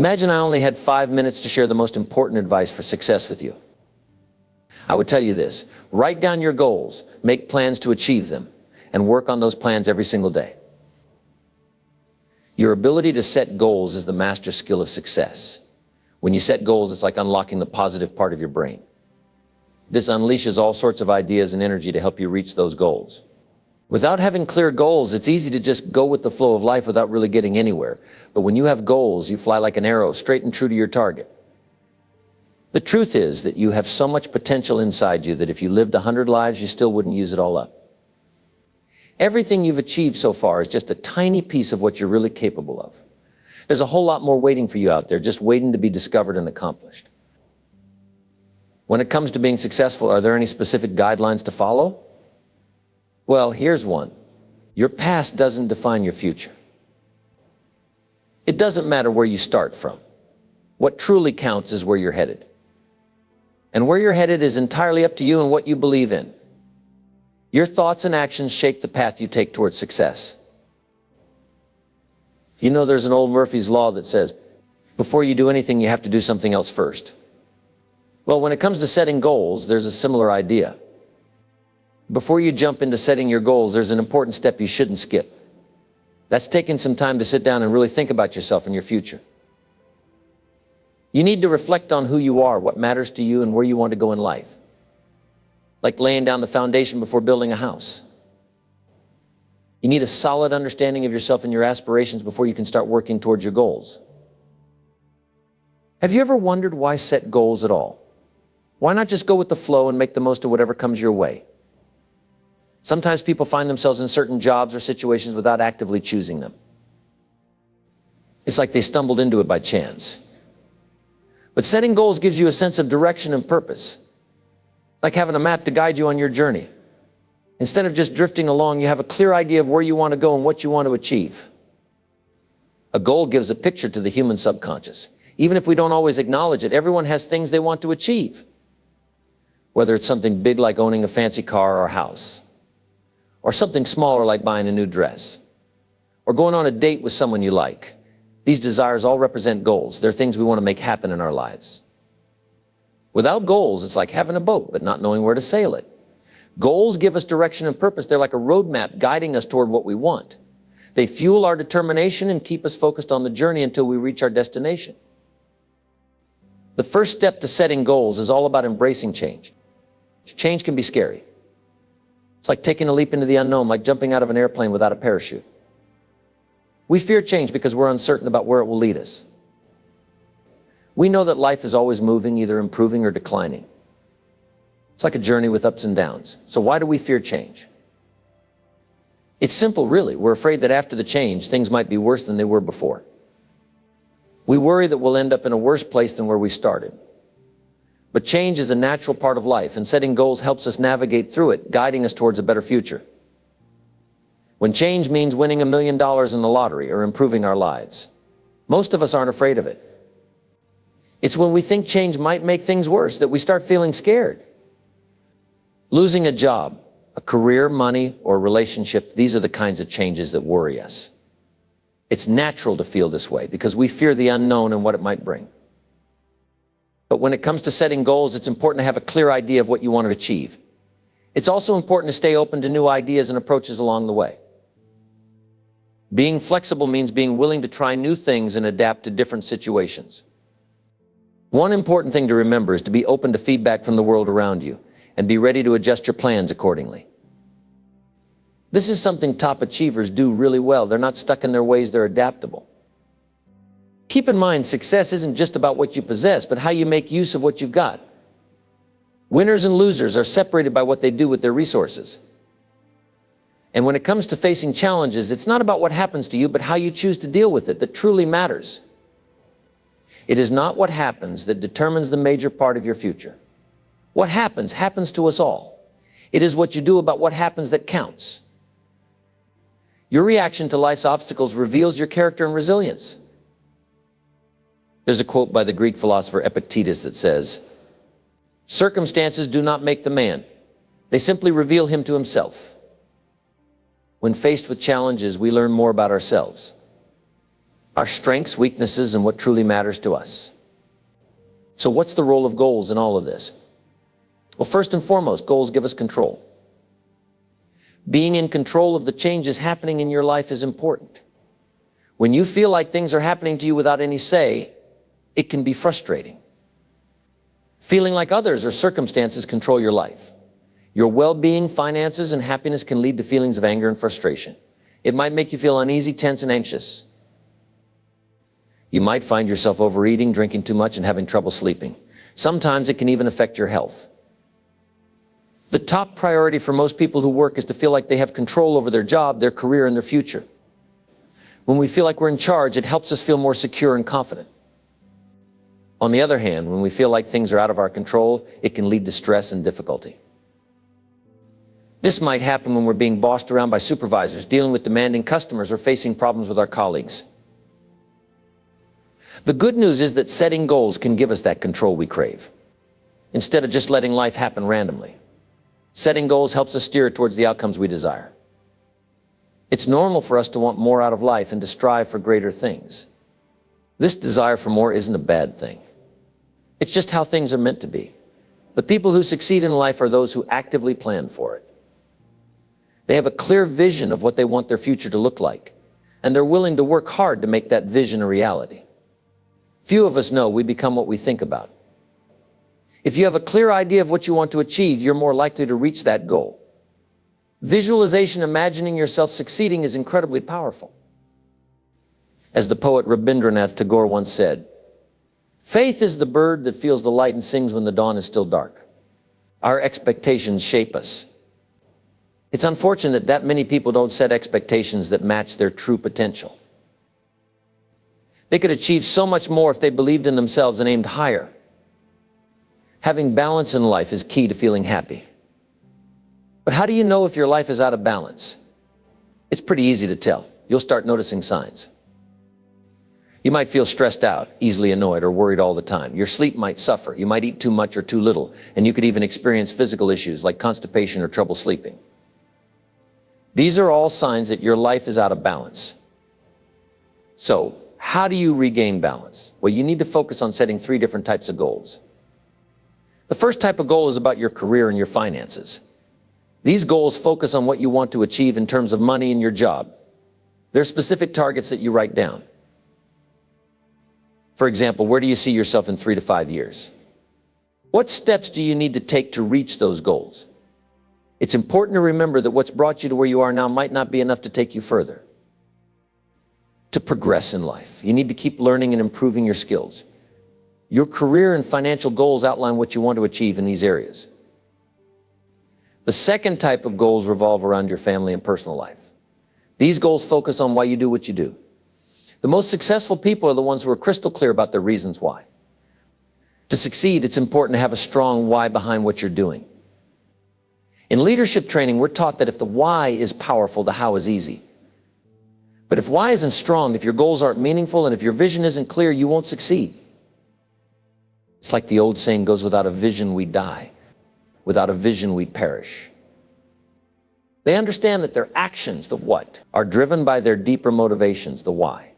Imagine I only had 5 minutes to share the most important advice for success with you. I would tell you this: write down your goals, make plans to achieve them, and work on those plans every single day. Your ability to set goals is the master skill of success. When you set goals, it's like unlocking the positive part of your brain. This unleashes all sorts of ideas and energy to help you reach those goals. Without having clear goals, it's easy to just go with the flow of life without really getting anywhere. But when you have goals, you fly like an arrow, straight and true to your target. The truth is that you have so much potential inside you that if you lived 100 lives, you still wouldn't use it all up. Everything you've achieved so far is just a tiny piece of what you're really capable of. There's a whole lot more waiting for you out there, just waiting to be discovered and accomplished. When it comes to being successful, are there any specific guidelines to follow? Well, here's one. Your past doesn't define your future. It doesn't matter where you start from. What truly counts is where you're headed. And where you're headed is entirely up to you and what you believe in. Your thoughts and actions shape the path you take towards success. You know, there's an old Murphy's Law that says, before you do anything, you have to do something else first. Well, when it comes to setting goals, there's a similar idea. Before you jump into setting your goals, there's an important step you shouldn't skip. That's taking some time to sit down and really think about yourself and your future. You need to reflect on who you are, what matters to you, and where you want to go in life. Like laying down the foundation before building a house. You need a solid understanding of yourself and your aspirations before you can start working towards your goals. Have you ever wondered why set goals at all? Why not just go with the flow and make the most of whatever comes your way? Sometimes people find themselves in certain jobs or situations without actively choosing them. It's like they stumbled into it by chance. But setting goals gives you a sense of direction and purpose. Like having a map to guide you on your journey. Instead of just drifting along, you have a clear idea of where you want to go and what you want to achieve. A goal gives a picture to the human subconscious. Even if we don't always acknowledge it, everyone has things they want to achieve. Whether it's something big like owning a fancy car or house, or something smaller like buying a new dress, or going on a date with someone you like. These desires all represent goals. They're things we want to make happen in our lives. Without goals, it's like having a boat, but not knowing where to sail it. Goals give us direction and purpose. They're like a roadmap guiding us toward what we want. They fuel our determination and keep us focused on the journey until we reach our destination. The first step to setting goals is all about embracing change. Change can be scary. It's like taking a leap into the unknown, like jumping out of an airplane without a parachute. We fear change because we're uncertain about where it will lead us. We know that life is always moving, either improving or declining. It's like a journey with ups and downs. So why do we fear change? It's simple, really. We're afraid that after the change, things might be worse than they were before. We worry that we'll end up in a worse place than where we started. But change is a natural part of life, and setting goals helps us navigate through it, guiding us towards a better future. When change means winning $1 million in the lottery or improving our lives, most of us aren't afraid of it. It's when we think change might make things worse that we start feeling scared. Losing a job, a career, money, or relationship, these are the kinds of changes that worry us. It's natural to feel this way because we fear the unknown and what it might bring. But when it comes to setting goals, it's important to have a clear idea of what you want to achieve. It's also important to stay open to new ideas and approaches along the way. Being flexible means being willing to try new things and adapt to different situations. One important thing to remember is to be open to feedback from the world around you and be ready to adjust your plans accordingly. This is something top achievers do really well. They're not stuck in their ways, they're adaptable. Keep in mind, success isn't just about what you possess, but how you make use of what you've got. Winners and losers are separated by what they do with their resources. And when it comes to facing challenges, it's not about what happens to you, but how you choose to deal with it that truly matters. It is not what happens that determines the major part of your future. What happens, happens to us all. It is what you do about what happens that counts. Your reaction to life's obstacles reveals your character and resilience. There's a quote by the Greek philosopher Epictetus that says, "Circumstances do not make the man. They simply reveal him to himself." When faced with challenges, we learn more about ourselves. our strengths, weaknesses, and what truly matters to us. So what's the role of goals in all of this? Well, first and foremost, goals give us control. Being in control of the changes happening in your life is important. When you feel like things are happening to you without any say, it can be frustrating. Feeling like others or circumstances control your life. Your well-being, finances, and happiness can lead to feelings of anger and frustration. It might make you feel uneasy, tense, and anxious. You might find yourself overeating, drinking too much, and having trouble sleeping. Sometimes it can even affect your health. The top priority for most people who work is to feel like they have control over their job, their career, and their future. When we feel like we're in charge, it helps us feel more secure and confident. On the other hand, when we feel like things are out of our control, it can lead to stress and difficulty. This might happen when we're being bossed around by supervisors, dealing with demanding customers, or facing problems with our colleagues. The good news is that setting goals can give us that control we crave, instead of just letting life happen randomly. Setting goals helps us steer towards the outcomes we desire. It's normal for us to want more out of life and to strive for greater things. This desire for more isn't a bad thing. It's just how things are meant to be. The people who succeed in life are those who actively plan for it. They have a clear vision of what they want their future to look like, and they're willing to work hard to make that vision a reality. Few of us know we become what we think about. If you have a clear idea of what you want to achieve, you're more likely to reach that goal. Visualization, imagining yourself succeeding, is incredibly powerful. As the poet Rabindranath Tagore once said, "Faith is the bird that feels the light and sings when the dawn is still dark." Our expectations shape us. It's unfortunate that many people don't set expectations that match their true potential. They could achieve so much more if they believed in themselves and aimed higher. Having balance in life is key to feeling happy. But how do you know if your life is out of balance? It's pretty easy to tell. You'll start noticing signs. You might feel stressed out, easily annoyed, or worried all the time. Your sleep might suffer. You might eat too much or too little, and you could even experience physical issues like constipation or trouble sleeping. These are all signs that your life is out of balance. So, how do you regain balance? Well, you need to focus on setting 3 different types of goals. The first type of goal is about your career and your finances. These goals focus on what you want to achieve in terms of money in your job. There are specific targets that you write down. For example, where do you see yourself in 3 to 5 years? What steps do you need to take to reach those goals? It's important to remember that what's brought you to where you are now might not be enough to take you further. To progress in life, you need to keep learning and improving your skills. Your career and financial goals outline what you want to achieve in these areas. The second type of goals revolve around your family and personal life. These goals focus on why you do what you do. The most successful people are the ones who are crystal clear about their reasons why. To succeed, it's important to have a strong why behind what you're doing. In leadership training, we're taught that if the why is powerful, the how is easy. But if why isn't strong, if your goals aren't meaningful, and if your vision isn't clear, you won't succeed. It's like the old saying goes, without a vision we die. Without a vision we perish. They understand that their actions, the what, are driven by their deeper motivations, the why.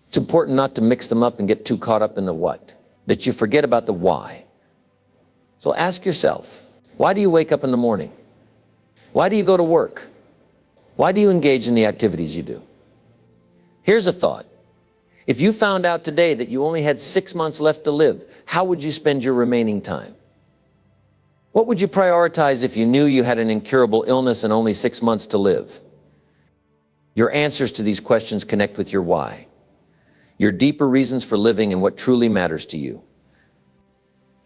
It's important not to mix them up and get too caught up in the what, that you forget about the why. So ask yourself, why do you wake up in the morning? Why do you go to work? Why do you engage in the activities you do? Here's a thought. If you found out today that you only had 6 months left to live, how would you spend your remaining time? What would you prioritize if you knew you had an incurable illness and only 6 months to live? Your answers to these questions connect with your why, your deeper reasons for living and what truly matters to you.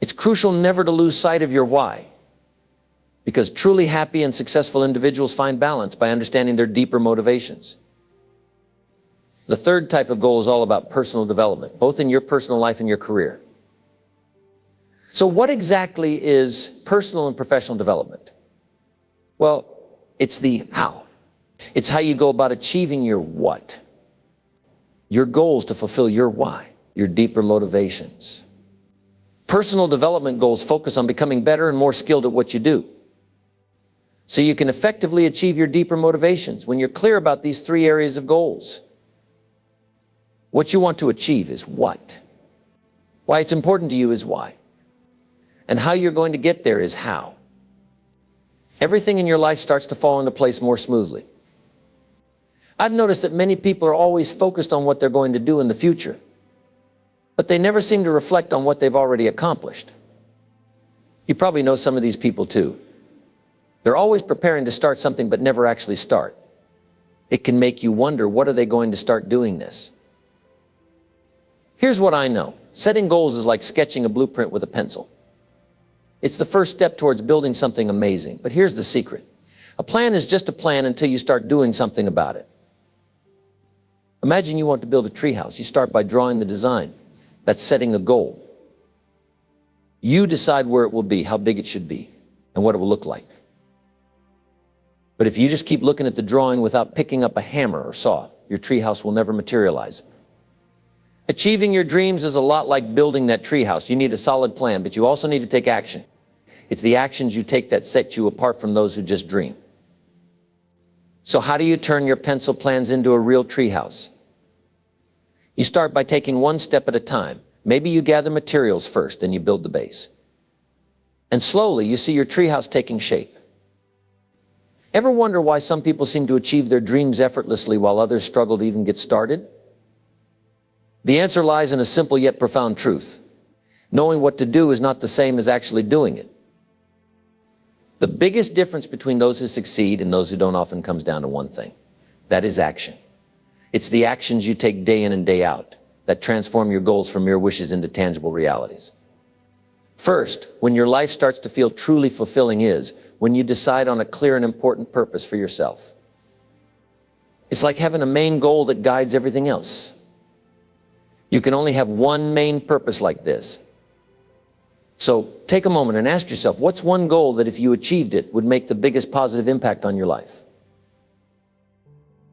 It's crucial never to lose sight of your why, because truly happy and successful individuals find balance by understanding their deeper motivations. The third type of goal is all about personal development, both in your personal life and your career. So what exactly is personal and professional development? Well, it's the how. It's how you go about achieving your what. Your goals to fulfill your why, your deeper motivations. Personal development goals focus on becoming better and more skilled at what you do, so you can effectively achieve your deeper motivations when you're clear about these 3 areas of goals. What you want to achieve is what. Why it's important to you is why. And how you're going to get there is how. Everything in your life starts to fall into place more smoothly. I've noticed that many people are always focused on what they're going to do in the future, but they never seem to reflect on what they've already accomplished. You probably know some of these people too. They're always preparing to start something but never actually start. It can make you wonder, what are they going to start doing this? Here's what I know. Setting goals is like sketching a blueprint with a pencil. It's the first step towards building something amazing. But here's the secret. A plan is just a plan until you start doing something about it. Imagine you want to build a treehouse. You start by drawing the design. That's setting a goal. You decide where it will be, how big it should be, and what it will look like. But if you just keep looking at the drawing without picking up a hammer or saw, your treehouse will never materialize. Achieving your dreams is a lot like building that treehouse. You need a solid plan, but you also need to take action. It's the actions you take that set you apart from those who just dream. So how do you turn your pencil plans into a real treehouse? You start by taking one step at a time. Maybe you gather materials first, then you build the base. And slowly you see your treehouse taking shape. Ever wonder why some people seem to achieve their dreams effortlessly while others struggle to even get started? The answer lies in a simple yet profound truth. Knowing what to do is not the same as actually doing it. The biggest difference between those who succeed and those who don't often comes down to one thing. That is action. It's the actions you take day in and day out that transform your goals from mere wishes into tangible realities. First, when your life starts to feel truly fulfilling is when you decide on a clear and important purpose for yourself. It's like having a main goal that guides everything else. You can only have one main purpose like this. So take a moment and ask yourself, what's one goal that if you achieved it would make the biggest positive impact on your life?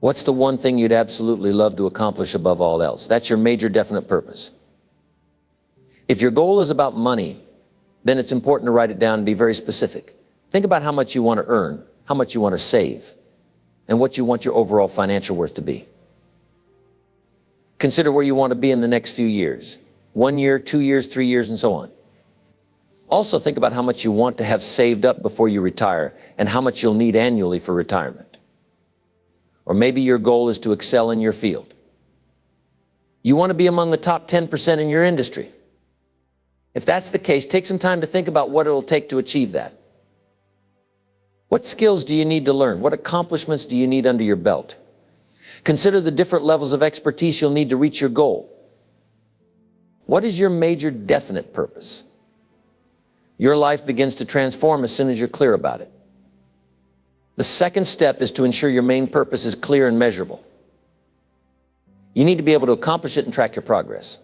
What's the one thing you'd absolutely love to accomplish above all else? That's your major definite purpose. If your goal is about money, then it's important to write it down and be very specific. Think about how much you want to earn, how much you want to save, and what you want your overall financial worth to be. Consider where you want to be in the next few years. 1 year, 2 years, 3 years, and so on. Also think about how much you want to have saved up before you retire and how much you'll need annually for retirement. Or maybe your goal is to excel in your field. You want to be among the top 10% in your industry. If that's the case, take some time to think about what it'll take to achieve that. What skills do you need to learn? What accomplishments do you need under your belt? Consider the different levels of expertise you'll need to reach your goal. What is your major definite purpose? Your life begins to transform as soon as you're clear about it. The second step is to ensure your main purpose is clear and measurable. You need to be able to accomplish it and track your progress.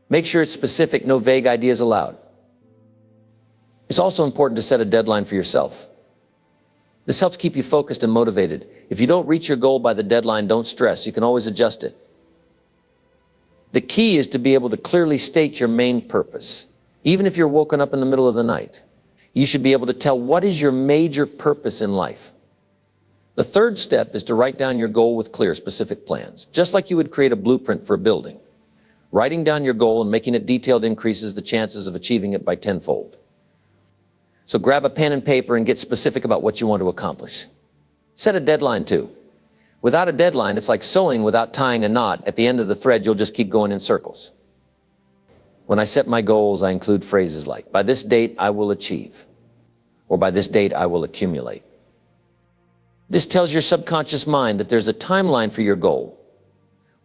Make sure it's specific, no vague ideas allowed. It's also important to set a deadline for yourself. This helps keep you focused and motivated. If you don't reach your goal by the deadline, don't stress. You can always adjust it. The key is to be able to clearly state your main purpose. Even if you're woken up in the middle of the night, you should be able to tell what is your major purpose in life. The third step is to write down your goal with clear, specific plans. Just like you would create a blueprint for a building. Writing down your goal and making it detailed increases the chances of achieving it by tenfold. So grab a pen and paper and get specific about what you want to accomplish. Set a deadline too. Without a deadline, it's like sewing without tying a knot. At the end of the thread, you'll just keep going in circles. When I set my goals, I include phrases like, by this date I will achieve, or by this date I will accumulate. This tells your subconscious mind that there's a timeline for your goal,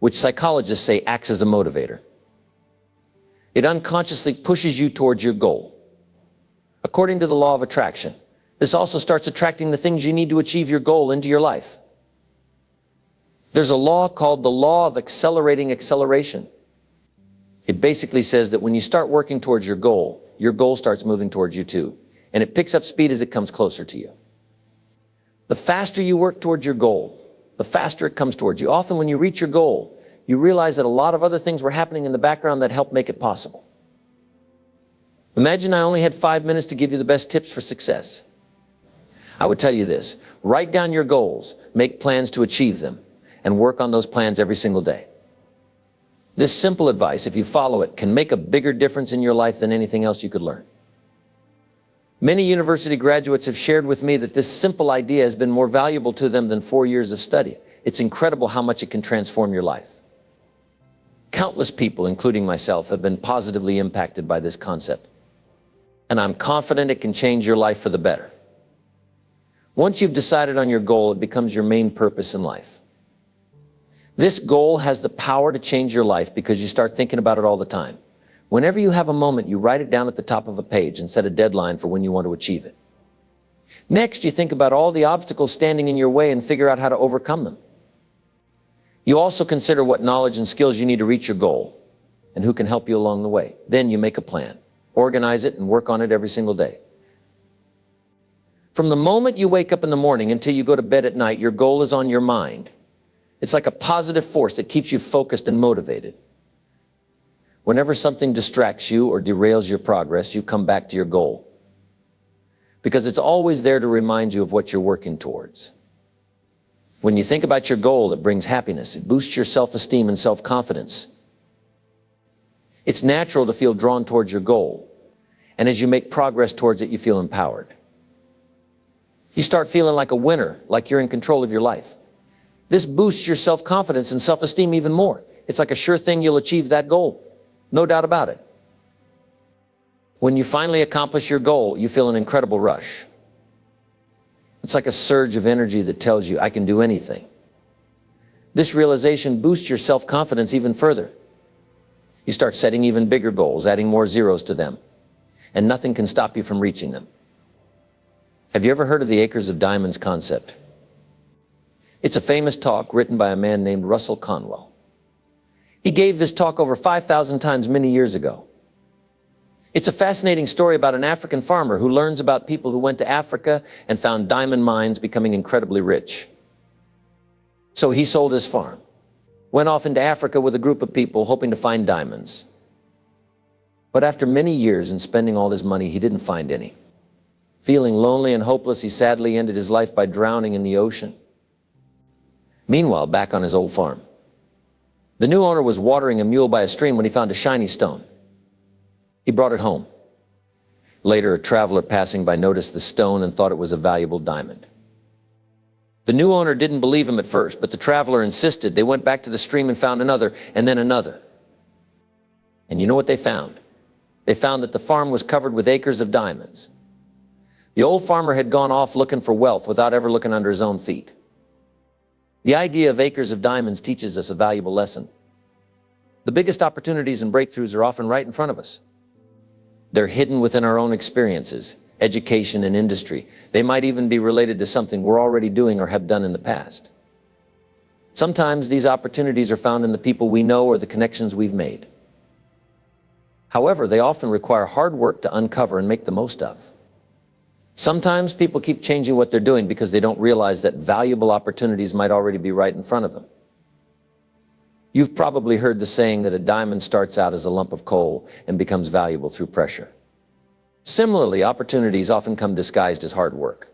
which psychologists say acts as a motivator. It unconsciously pushes you towards your goal. According to the law of attraction, this also starts attracting the things you need to achieve your goal into your life. There's a law called the law of accelerating acceleration. It basically says that when you start working towards your goal starts moving towards you too, and it picks up speed as it comes closer to you. The faster you work towards your goal, the faster it comes towards you. Often when you reach your goal, you realize that a lot of other things were happening in the background that helped make it possible. Imagine I only had 5 minutes to give you the best tips for success. I would tell you this: write down your goals, make plans to achieve them, and work on those plans every single day. This simple advice, if you follow it, can make a bigger difference in your life than anything else you could learn. Many university graduates have shared with me that this simple idea has been more valuable to them than 4 years of study. It's incredible how much it can transform your life. Countless people, including myself, have been positively impacted by this concept. And I'm confident it can change your life for the better. Once you've decided on your goal, it becomes your main purpose in life. This goal has the power to change your life because you start thinking about it all the time. Whenever you have a moment, you write it down at the top of a page and set a deadline for when you want to achieve it. Next, you think about all the obstacles standing in your way and figure out how to overcome them. You also consider what knowledge and skills you need to reach your goal and who can help you along the way. Then you make a plan, organize it, and work on it every single day. From the moment you wake up in the morning until you go to bed at night, your goal is on your mind. It's like a positive force that keeps you focused and motivated. Whenever something distracts you or derails your progress, you come back to your goal, because it's always there to remind you of what you're working towards. When you think about your goal, it brings happiness. It boosts your self-esteem and self-confidence. It's natural to feel drawn towards your goal, and as you make progress towards it, you feel empowered. You start feeling like a winner, like you're in control of your life. This boosts your self-confidence and self-esteem even more. It's like a sure thing you'll achieve that goal. No doubt about it. When you finally accomplish your goal, you feel an incredible rush. It's like a surge of energy that tells you, I can do anything. This realization boosts your self-confidence even further. You start setting even bigger goals, adding more zeros to them, and nothing can stop you from reaching them. Have you ever heard of the acres of diamonds concept? It's a famous talk written by a man named Russell Conwell. He gave this talk over 5,000 times many years ago. It's a fascinating story about an African farmer who learns about people who went to Africa and found diamond mines, becoming incredibly rich. So he sold his farm, went off into Africa with a group of people hoping to find diamonds. But after many years and spending all his money, he didn't find any. Feeling lonely and hopeless, he sadly ended his life by drowning in the ocean. Meanwhile, back on his old farm, the new owner was watering a mule by a stream when he found a shiny stone. He brought it home. Later, a traveler passing by noticed the stone and thought it was a valuable diamond. The new owner didn't believe him at first, but the traveler insisted. They went back to the stream and found another, and then another. And you know what they found? They found that the farm was covered with acres of diamonds. The old farmer had gone off looking for wealth without ever looking under his own feet. The idea of acres of diamonds teaches us a valuable lesson. The biggest opportunities and breakthroughs are often right in front of us. They're hidden within our own experiences, education, and industry. They might even be related to something we're already doing or have done in the past. Sometimes these opportunities are found in the people we know or the connections we've made. However, they often require hard work to uncover and make the most of. Sometimes people keep changing what they're doing because they don't realize that valuable opportunities might already be right in front of them. You've probably heard the saying that a diamond starts out as a lump of coal and becomes valuable through pressure. Similarly, opportunities often come disguised as hard work.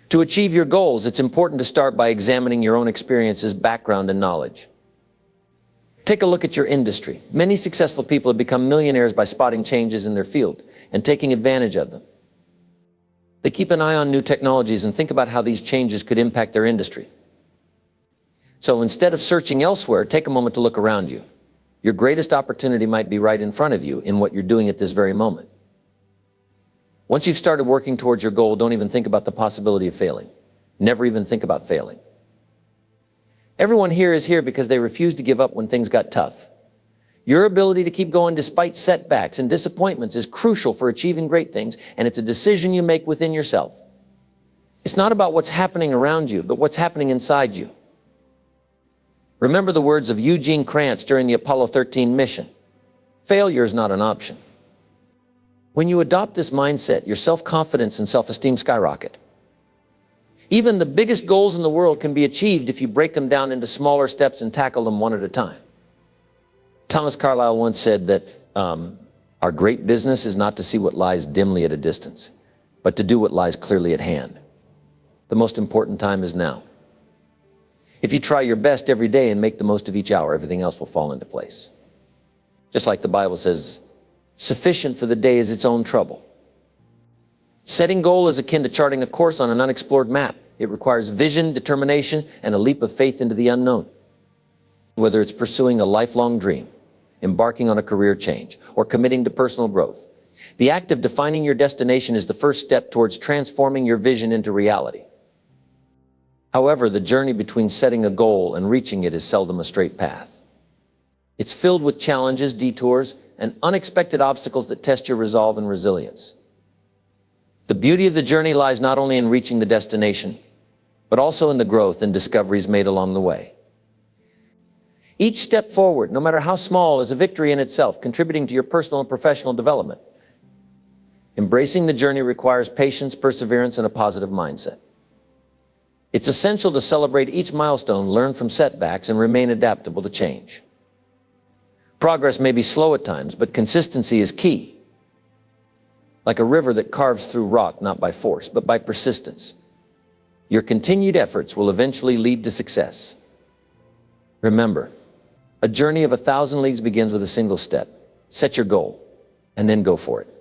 To achieve your goals, it's important to start by examining your own experiences, background, and knowledge. Take a look at your industry. Many successful people have become millionaires by spotting changes in their field and taking advantage of them. They keep an eye on new technologies and think about how these changes could impact their industry. So instead of searching elsewhere, take a moment to look around you. Your greatest opportunity might be right in front of you in what you're doing at this very moment. Once you've started working towards your goal, don't even think about the possibility of failing. Never even think about failing. Everyone here is here because they refused to give up when things got tough. Your ability to keep going despite setbacks and disappointments is crucial for achieving great things, and it's a decision you make within yourself. It's not about what's happening around you, but what's happening inside you. Remember the words of Eugene Kranz during the Apollo 13 mission. Failure is not an option. When you adopt this mindset, your self-confidence and self-esteem skyrocket. Even the biggest goals in the world can be achieved if you break them down into smaller steps and tackle them one at a time. Thomas Carlyle once said that our great business is not to see what lies dimly at a distance, but to do what lies clearly at hand. The most important time is now. If you try your best every day and make the most of each hour, everything else will fall into place. Just like the Bible says, sufficient for the day is its own trouble. Setting goal is akin to charting a course on an unexplored map. It requires vision, determination, and a leap of faith into the unknown. Whether it's pursuing a lifelong dream, embarking on a career change, or committing to personal growth, the act of defining your destination is the first step towards transforming your vision into reality. However, the journey between setting a goal and reaching it is seldom a straight path. It's filled with challenges, detours, and unexpected obstacles that test your resolve and resilience. The beauty of the journey lies not only in reaching the destination, but also in the growth and discoveries made along the way. Each step forward, no matter how small, is a victory in itself, contributing to your personal and professional development. Embracing the journey requires patience, perseverance, and a positive mindset. It's essential to celebrate each milestone, learn from setbacks, and remain adaptable to change. Progress may be slow at times, but consistency is key. Like a river that carves through rock, not by force, but by persistence. Your continued efforts will eventually lead to success. Remember, a journey of 1,000 leagues begins with a single step. Set your goal, and then go for it.